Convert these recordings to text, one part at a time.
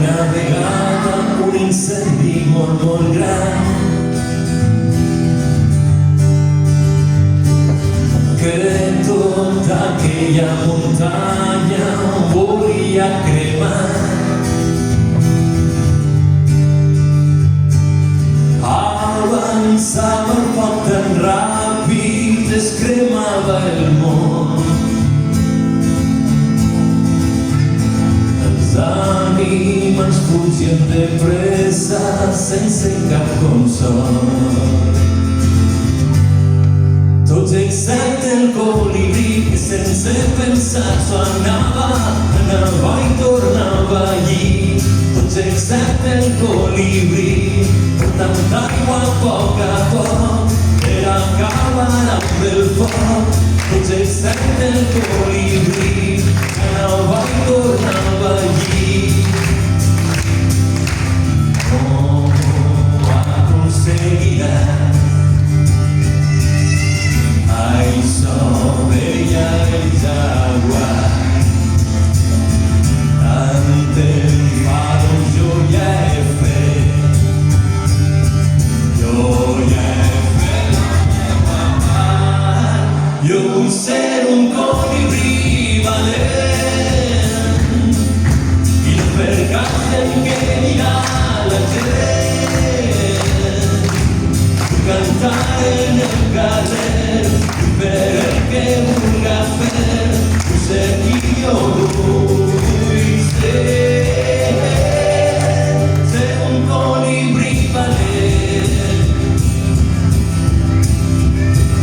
Una vegada un incendi molt, molt gran que tota aquella muntanya volia cremar. Avançava el foc tan ràpid, es cremava el món. Els ànims fugien de pressa sense cap consol. Tots excepte el colibrí que sense pensar s'ho anava i tornava allí. Tots excepte el colibrí, portant aigua a poc per acabar amb el foc. Tots excepte el colibrí, anava i tornava allí. No aconseguirà això veia el jaguar. Tant enfados jo ja he fet, jo vull ser un colibrí valent i no fer cas del que dirà la gent. Vull cantar en el carrer, vull fer el que vulga fer, vull ser qui jo vull ser. Ser un colibrí valent,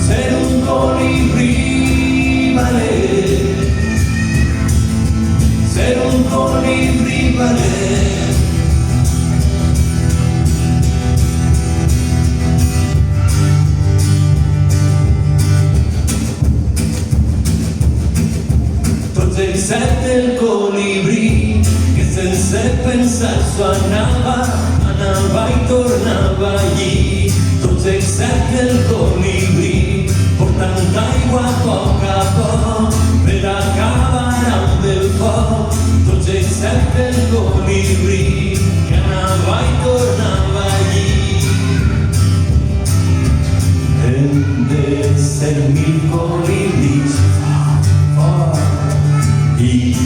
ser un colibrí valent, ser un colibrí valent. Tots excepte el colibrí que sense pensar s'ho anava i tornava allí. Tots excepte el colibrí, portant aigua a poc per acabar amb el foc. Tots excepte el colibrí que anava i tornava allí. Hem de ser 1000 colibrís i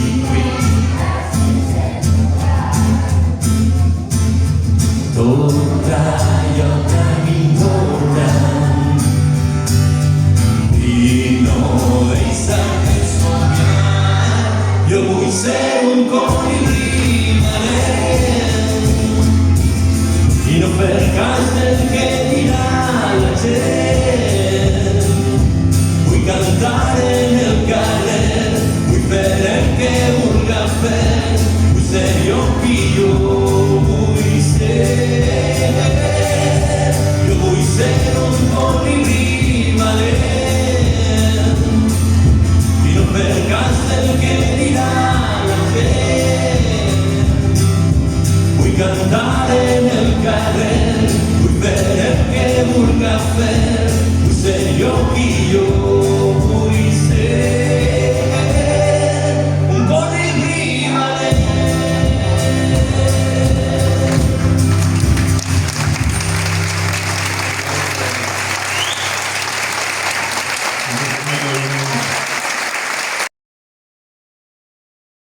tot allò tan important i no deixar-me somiar. Jo vull ser un colibrí valent i no fer cas del que dirà la gent. Vull cantar en el carrer, vull fer el que vulga fer, vull ser jo qui jo vull ser. Jo vull ser un colibrí valent i no fer cas del que dirà la gent. Vull cantar en el carrer, vull fer el que vulga fer,